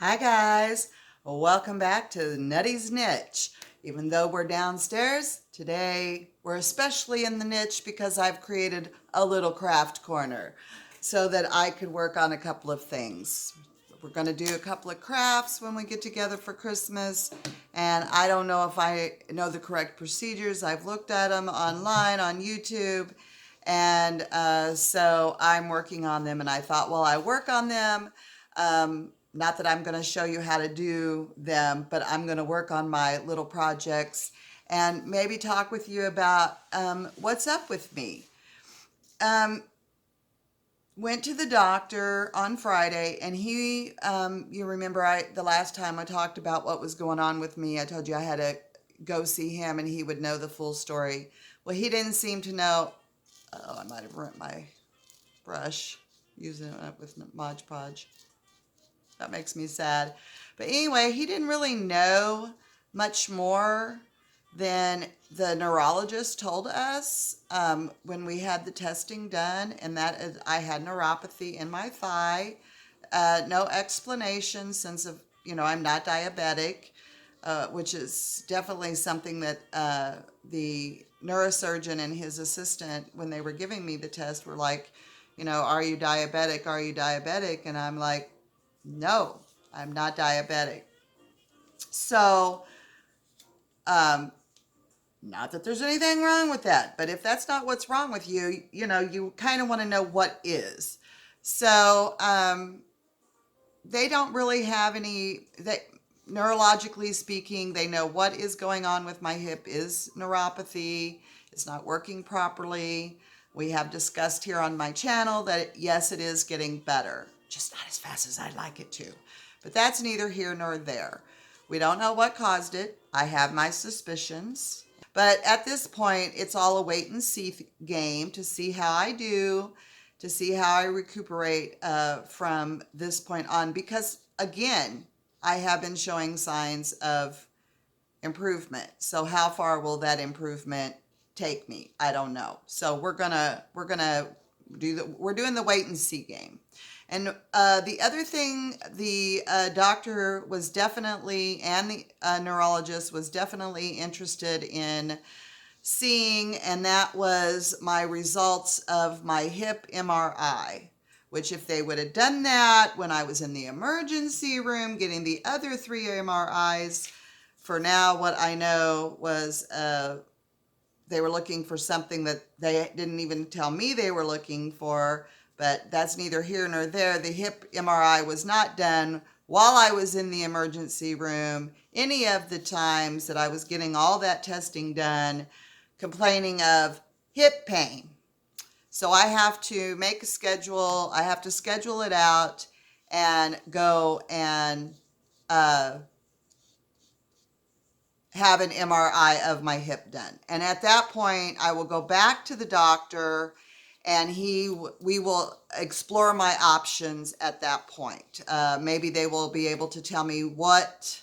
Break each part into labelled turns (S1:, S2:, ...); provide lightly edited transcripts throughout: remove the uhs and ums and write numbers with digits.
S1: Hi guys, welcome back to Nutty's Niche. Even though we're downstairs, today we're especially in the niche because I've created a little craft corner so that I could work on a couple of things. We're going to do a couple of crafts when we get together for Christmas, and I don't know if I know the correct procedures. I've looked at them online on YouTube, and so I'm working on them, and I thought while I work on them, not that I'm going to show you how to do them, but I'm going to work on my little projects and maybe talk with you about what's up with me. Um, Went to the doctor on Friday, and you remember the last time I talked about what was going on with me, I told you I had to go see him and he would know the full story. Well, he didn't seem to know. Oh, I might have burnt my brush using it with Mod Podge. That makes me sad. But anyway, he didn't really know much more than the neurologist told us when we had the testing done, and that is I had neuropathy in my thigh. No explanation since I'm not diabetic, which is definitely something that the neurosurgeon and his assistant, when they were giving me the test, were like, are you diabetic? Are you diabetic? And I'm like, no, I'm not diabetic. So, um, not that there's anything wrong with that, but if that's not what's wrong with you, you kind of want to know what is. So, they don't really have neurologically speaking, they know what is going on with my hip is neuropathy. It's not working properly. We have discussed here on my channel that yes, it is getting better, just not as fast as I'd like it to. But that's neither here nor there. We don't know what caused it. I have my suspicions. But at this point, it's all a wait and see game to see how I do, to see how I recuperate from this point on. Because again, I have been showing signs of improvement. So how far will that improvement take me? I don't know. So we're doing the wait and see game. And the other thing, the doctor was definitely, and the neurologist was definitely interested in seeing, and that was my results of my hip MRI, which if they would have done that when I was in the emergency room getting the other 3 MRIs, for now what I know was they were looking for something that they didn't even tell me they were looking for, but that's neither here nor there. The hip MRI was not done while I was in the emergency room any of the times that I was getting all that testing done, complaining of hip pain. So I have to make a schedule. I have to schedule it out and go and have an MRI of my hip done. And at that point, I will go back to the doctor and we will explore my options at that point. Maybe they will be able to tell me what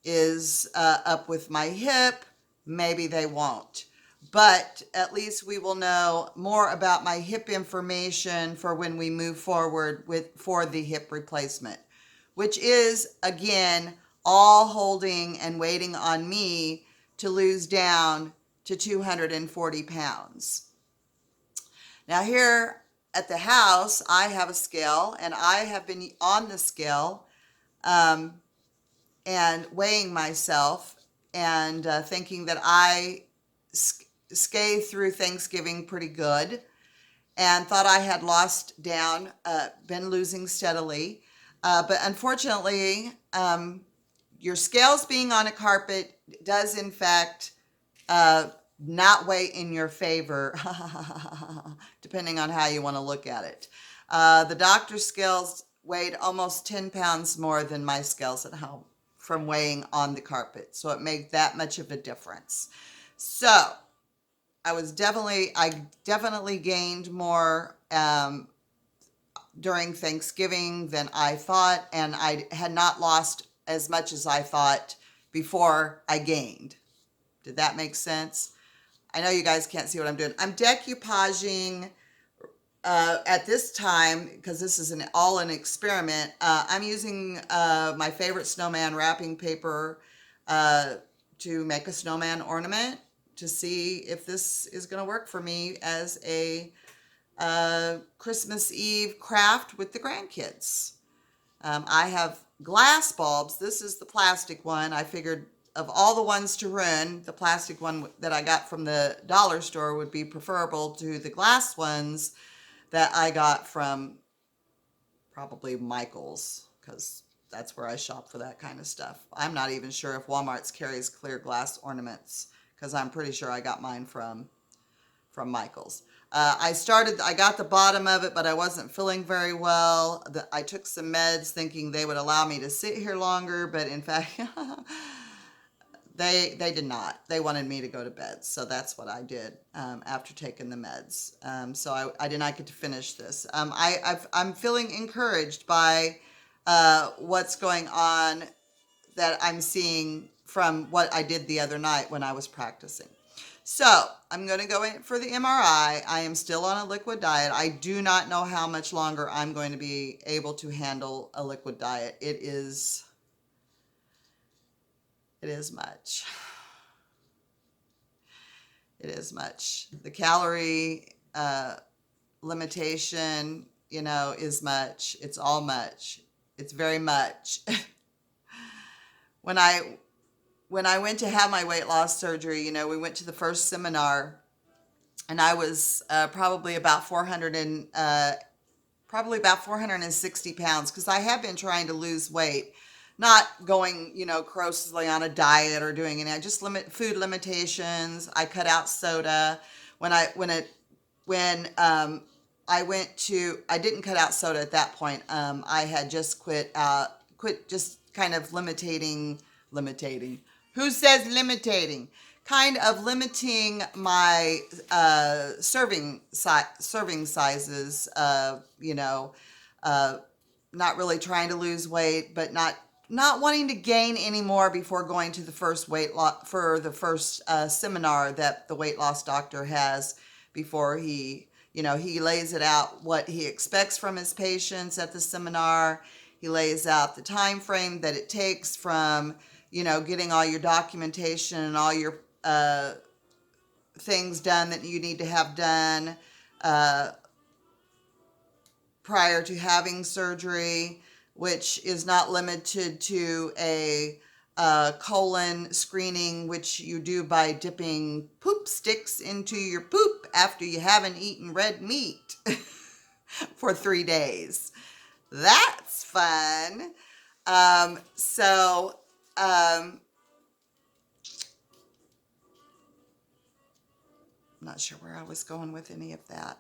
S1: is up with my hip. Maybe they won't. But at least we will know more about my hip information for when we move forward for the hip replacement, which is, again, all holding and waiting on me to lose down to 240 pounds. Now here at the house, I have a scale, and I have been on the scale and weighing myself and thinking that I scathed through Thanksgiving pretty good and thought I had lost down, been losing steadily. But unfortunately, your scales being on a carpet does in fact not weigh in your favor, depending on how you want to look at it. The doctor's scales weighed almost 10 pounds more than my scales at home from weighing on the carpet. So it made that much of a difference. So I definitely gained more during Thanksgiving than I thought, and I had not lost as much as I thought before I gained. Did that make sense? I know you guys can't see what I'm doing. I'm decoupaging at this time, because this is an experiment, I'm using my favorite snowman wrapping paper uh, to make a snowman ornament to see if this is going to work for me as a Christmas Eve craft with the grandkids. I have glass bulbs. This is the plastic one. I figured of all the ones to ruin, the plastic one that I got from the dollar store would be preferable to the glass ones that I got from probably Michael's, because that's where I shop for that kind of stuff. I'm not even sure if Walmart's carries clear glass ornaments, because I'm pretty sure I got mine from Michael's. I got the bottom of it, but I wasn't feeling very well. I took some meds thinking they would allow me to sit here longer, but in fact, they did not. They wanted me to go to bed, so that's what I did after taking the meds. So I did not get to finish this. I'm feeling encouraged by what's going on that I'm seeing from what I did the other night when I was practicing. So I'm going to go in for the MRI. I am still on a liquid diet. I do not know how much longer I'm going to be able to handle a liquid diet. It is much. It is much. The calorie limitation, is much. It's all much. It's very much. when I when I went to have my weight loss surgery, we went to the first seminar, and I was probably about 460 pounds, because I have been trying to lose weight, not going, grossly on a diet or doing any. I just limit food limitations. I cut out soda. When I when it when I went to I didn't cut out soda at that point. I had just quit just kind of limiting. Who says limiting? Kind of limiting my serving sizes. Not really trying to lose weight, but not wanting to gain any more before going to the first seminar that the weight loss doctor has before he lays it out what he expects from his patients at the seminar. He lays out the time frame that it takes from getting all your documentation and all your things done that you need to have done uh, prior to having surgery, which is not limited to a colon screening, which you do by dipping poop sticks into your poop after you haven't eaten red meat for 3 days. That's fun. I'm not sure where I was going with any of that.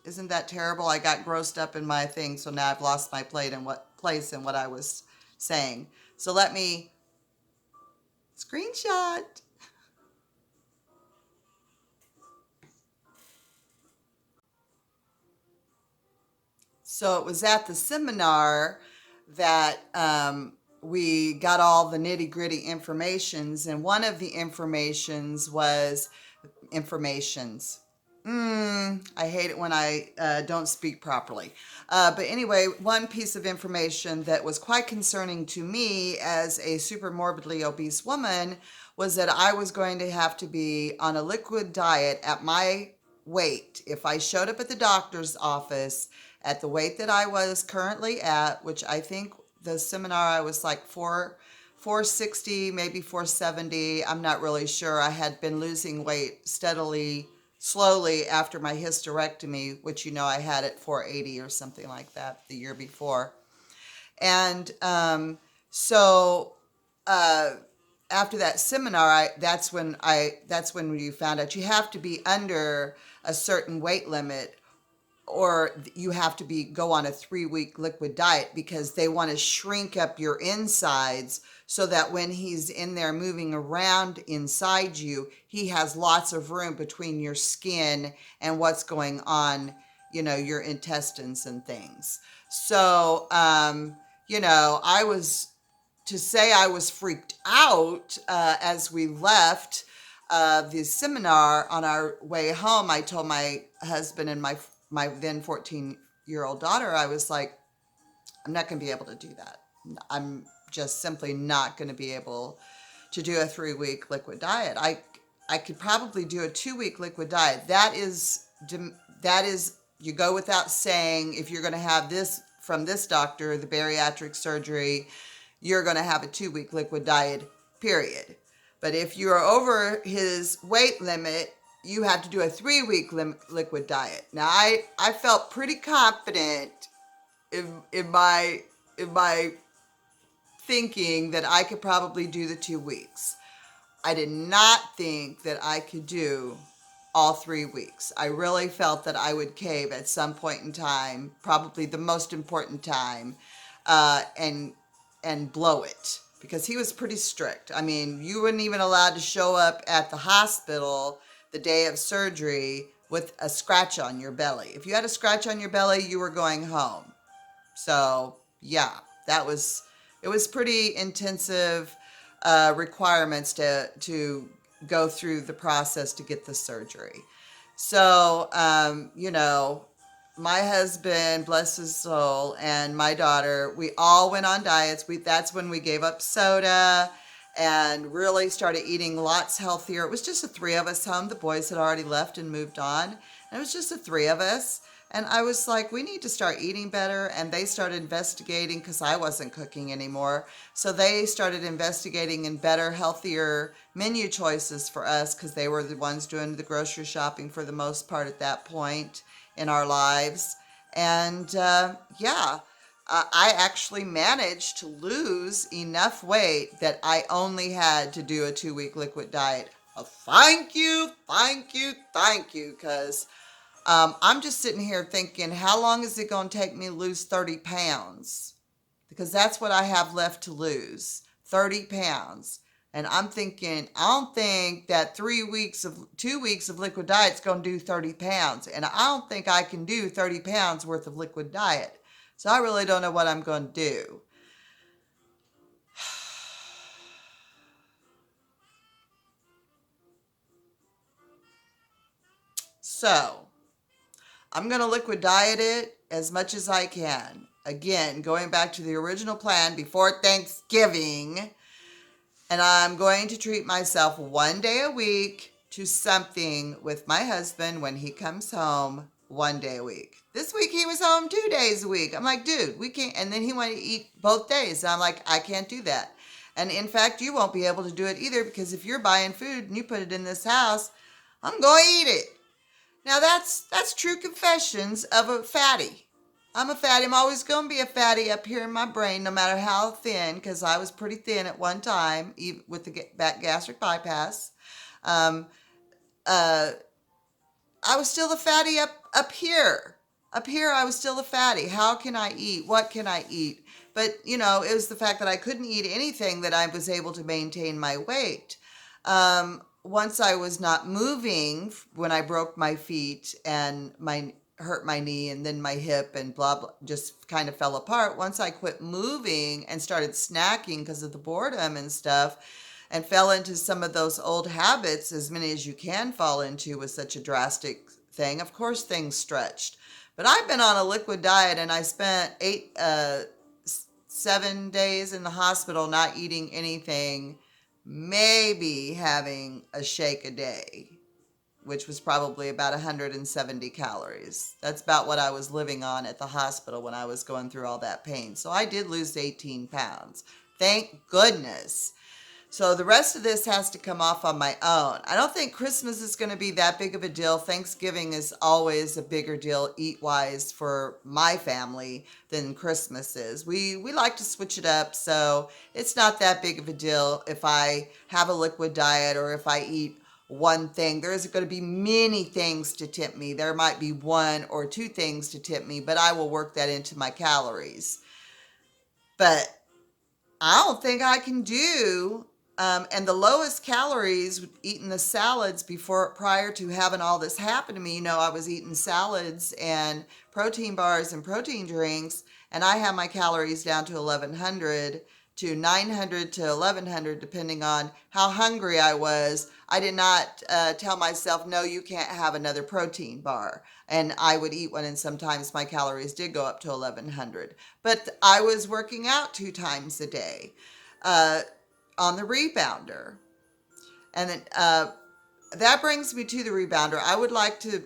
S1: Isn't that terrible? I got grossed up in my thing, so now I've lost my place in what I was saying. So let me screenshot. So it was at the seminar that we got all the nitty gritty informations, and one of the informations was informations. I hate it when I don't speak properly. But anyway, one piece of information that was quite concerning to me as a super morbidly obese woman was that I was going to have to be on a liquid diet at my weight. If I showed up at the doctor's office at the weight that I was currently at, which I think the seminar I was like 460, maybe 470. I'm not really sure. I had been losing weight slowly after my hysterectomy, which I had at 480 or something like that the year before. And so after that seminar, that's when you found out you have to be under a certain weight limit, or you have to go on a 3-week liquid diet, because they want to shrink up your insides so that when he's in there moving around inside you, he has lots of room between your skin and what's going on, your intestines and things. So, I was freaked out as we left. the seminar, on our way home, I told my husband and my then 14-year-old daughter, I was like, I'm not going to be able to do that. I'm just simply not going to be able to do a 3-week liquid diet. I could probably do a 2-week liquid diet. That is you go without saying, if you're going to have this from this doctor, the bariatric surgery, you're going to have a 2-week liquid diet, period. But if you are over his weight limit, you have to do a 3-week liquid diet. Now, I felt pretty confident in my thinking that I could probably do the 2 weeks. I did not think that I could do all 3 weeks. I really felt that I would cave at some point in time, probably the most important time, and blow it, because he was pretty strict. I mean, you weren't even allowed to show up at the hospital the day of surgery with a scratch on your belly. If you had a scratch on your belly, you were going home. So yeah, it was pretty intensive requirements to go through the process to get the surgery. So my husband, bless his soul, and my daughter, we all went on diets. That's when we gave up soda and really started eating lots healthier. It was just the three of us home. The boys had already left and moved on. And it was just the three of us. And I was like, we need to start eating better. And they started investigating, because I wasn't cooking anymore. So they started investigating in better, healthier menu choices for us, because they were the ones doing the grocery shopping for the most part at that point in our lives. And I actually managed to lose enough weight that I only had to do a 2-week liquid diet. Thank you, thank you, thank you, because I'm just sitting here thinking, how long is it going to take me to lose 30 pounds? Because that's what I have left to lose, 30 pounds. And I'm thinking, I don't think that 2 weeks of liquid diet is going to do 30 pounds. And I don't think I can do 30 pounds worth of liquid diet. So I really don't know what I'm going to do. So I'm going to liquid diet it as much as I can. Again, going back to the original plan before Thanksgiving. And I'm going to treat myself 1 day a week to something with my husband when he comes home 1 day a week. This week he was home 2 days a week. I'm like, dude, we can't. And then he wanted to eat both days. And I'm like, I can't do that. And in fact, you won't be able to do it either, because if you're buying food and you put it in this house, I'm going to eat it. Now that's true confessions of a fatty. I'm a fatty. I'm always going to be a fatty up here in my brain, no matter how thin, because I was pretty thin at one time, even with the back gastric bypass. Um, uh, I was still a fatty up here. Up here, I was still a fatty. How can I eat? What can I eat? But, it was the fact that I couldn't eat anything that I was able to maintain my weight. Once I was not moving, when I broke my feet and hurt my knee and then my hip and blah, blah, just kind of fell apart. Once I quit moving and started snacking because of the boredom and stuff, and fell into some of those old habits, as many as you can fall into with such a drastic thing, of course things stretched. But I've been on a liquid diet, and I spent 7 days in the hospital not eating anything, maybe having a shake a day, which was probably about 170 calories. That's about what I was living on at the hospital when I was going through all that pain. So I did lose 18 pounds. Thank goodness. So the rest of this has to come off on my own. I don't think Christmas is going to be that big of a deal. Thanksgiving is always a bigger deal eat-wise for my family than Christmas is. We like to switch it up, so it's not that big of a deal if I have a liquid diet or if I eat one thing. There isn't going to be many things to tempt me. There might be 1 or 2 things to tempt me, but I will work that into my calories. But I don't think I can do, and the lowest calories eating the salads prior to having all this happen to me. I was eating salads and protein bars and protein drinks, and I had my calories down to 1100 to 900 to 1100, depending on how hungry I was. I did not tell myself, no, you can't have another protein bar. And I would eat one, and sometimes my calories did go up to 1100. But I was working out 2 times a day on the rebounder. And then that brings me to the rebounder. I would like to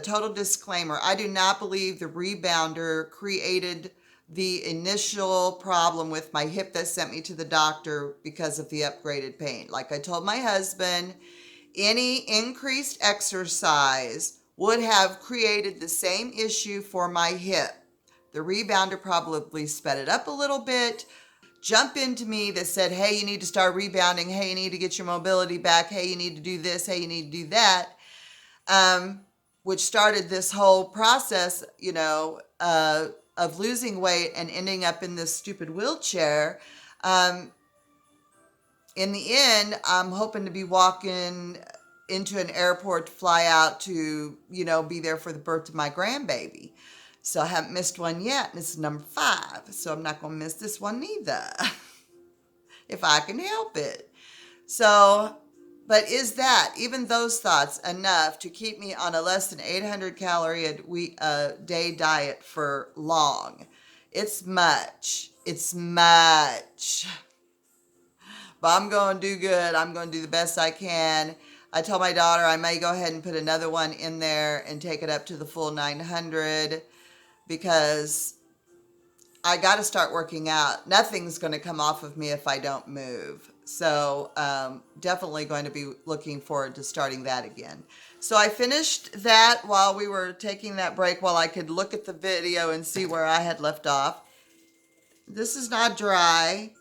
S1: total disclaimer, I do not believe the rebounder created the initial problem with my hip that sent me to the doctor because of the upgraded pain. Like I told my husband, any increased exercise would have created the same issue for my hip. The rebounder probably sped it up a little bit. Jump into me that said, hey, you need to start rebounding. Hey, you need to get your mobility back. Hey, you need to do this. Hey, you need to do that. Which started this whole process, of losing weight and ending up in this stupid wheelchair. In the end, I'm hoping to be walking into an airport to fly out to, be there for the birth of my grandbaby. So I haven't missed one yet. This is number 5. So I'm not going to miss this one either, if I can help it. So, but is that, even those thoughts, enough to keep me on a less than 800 calorie a day diet for long? It's much. It's much. But I'm going to do good. I'm going to do the best I can. I told my daughter I may go ahead and put another one in there and take it up to the full 900 because I got to start working out. Nothing's going to come off of me if I don't move. So definitely going to be looking forward to starting that again. So I finished that while we were taking that break, while I could look at the video and see where I had left off. This is not dry.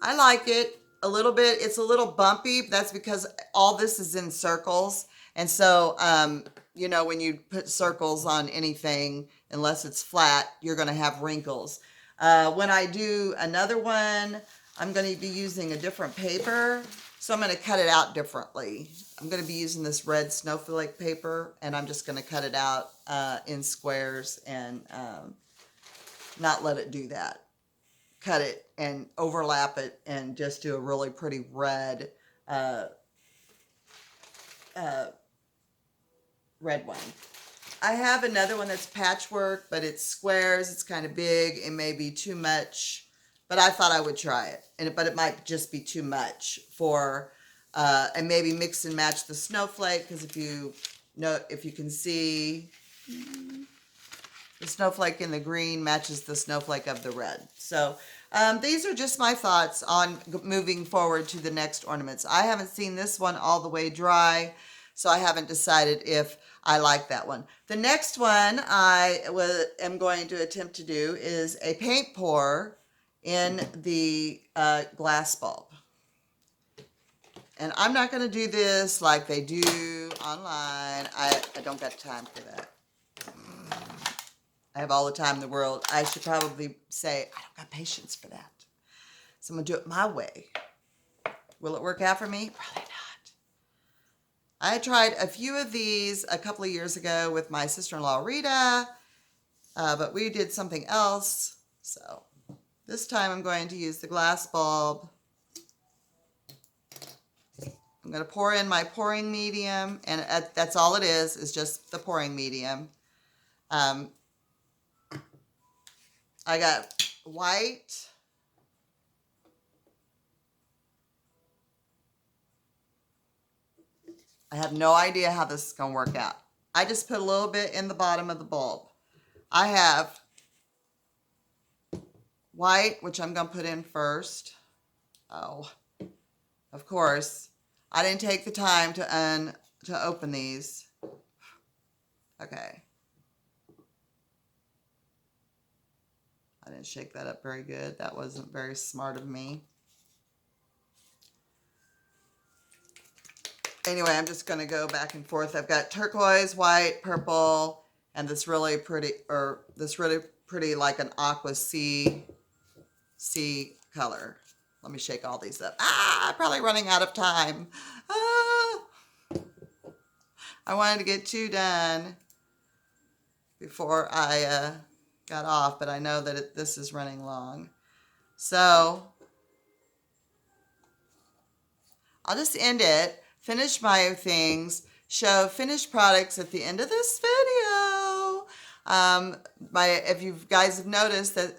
S1: I like it a little bit. It's a little bumpy. But that's because all this is in circles. And so, when you put circles on anything, unless it's flat, you're going to have wrinkles. When I do another one, I'm going to be using a different paper. So I'm going to cut it out differently. I'm going to be using this red snowflake paper, and I'm just going to cut it out in squares and not let it do that. Cut it and overlap it and just do a really pretty red one. I have another one that's patchwork, but it's squares. It's kind of big. It may be too much, but I thought I would try it. But it might just be too much for, and maybe mix and match the snowflake, because if you can see, the snowflake in the green matches the snowflake of the red. So these are just my thoughts on moving forward to the next ornaments. I haven't seen this one all the way dry, so I haven't decided if I like that one. The next one I am going to attempt to do is a paint pour in the glass bulb. And I'm not going to do this like they do online. I don't got time for that. I have all the time in the world. I should probably say, I don't got patience for that. So I'm going to do it my way. Will it work out for me? Probably not. I tried a few of these a couple of years ago with my sister-in-law, Rita, but we did something else. So this time I'm going to use the glass bulb. I'm going to pour in my pouring medium, and that's all it is just the pouring medium. I got white, I have no idea how this is going to work out. I just put a little bit in the bottom of the bulb. I have white, which I'm going to put in first. Oh, of course, I didn't take the time to open these. Okay. I didn't shake that up very good. That wasn't very smart of me. Anyway, I'm just going to go back and forth. I've got turquoise, white, purple, and this really pretty like an aqua sea color. Let me shake all these up. I'm probably running out of time. I wanted to get 2 done before I got off, but I know that this is running long. So I'll just end it, finish my things, show finished products at the end of this video. If you guys have noticed that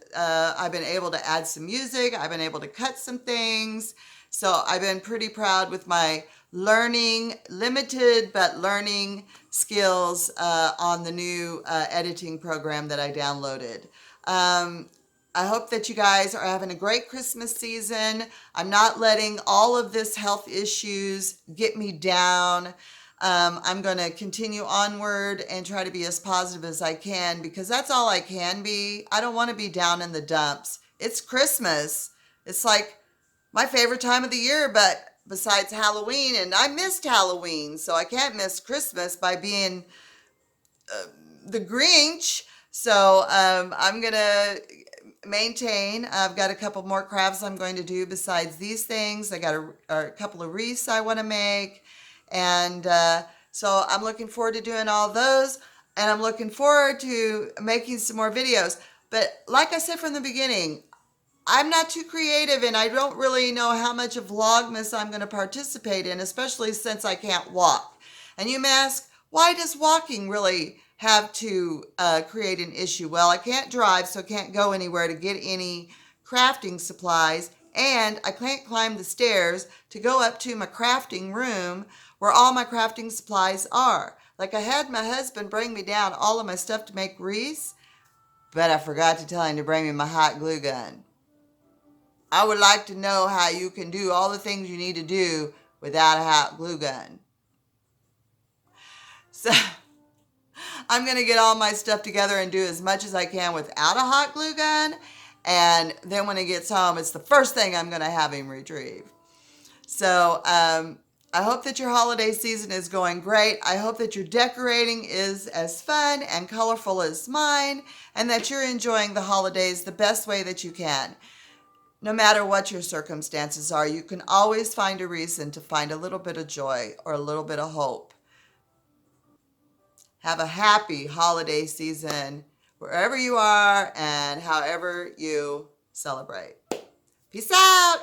S1: I've been able to add some music, I've been able to cut some things. So I've been pretty proud with my limited but learning skills on the new editing program that I downloaded. I hope that you guys are having a great Christmas season. I'm not letting all of this health issues get me down. I'm going to continue onward and try to be as positive as I can because that's all I can be. I don't want to be down in the dumps. It's Christmas. It's like my favorite time of the year, but besides Halloween, and I missed Halloween, so I can't miss Christmas by being the Grinch. So I'm going to maintain. I've got a couple more crafts I'm going to do besides these things. I got a couple of wreaths I want to make. And so I'm looking forward to doing all those. And I'm looking forward to making some more videos. But like I said from the beginning, I'm not too creative and I don't really know how much of Vlogmas I'm going to participate in, especially since I can't walk. And you may ask, why does walking really have to create an issue? Well, I can't drive, so I can't go anywhere to get any crafting supplies. And I can't climb the stairs to go up to my crafting room where all my crafting supplies are. Like I had my husband bring me down all of my stuff to make wreaths, but I forgot to tell him to bring me my hot glue gun. I would like to know how you can do all the things you need to do without a hot glue gun. So I'm going to get all my stuff together and do as much as I can without a hot glue gun. And then when he gets home, it's the first thing I'm going to have him retrieve. So I hope that your holiday season is going great. I hope that your decorating is as fun and colorful as mine, and that you're enjoying the holidays the best way that you can. No matter what your circumstances are, you can always find a reason to find a little bit of joy or a little bit of hope. Have a happy holiday season wherever you are and however you celebrate. Peace out.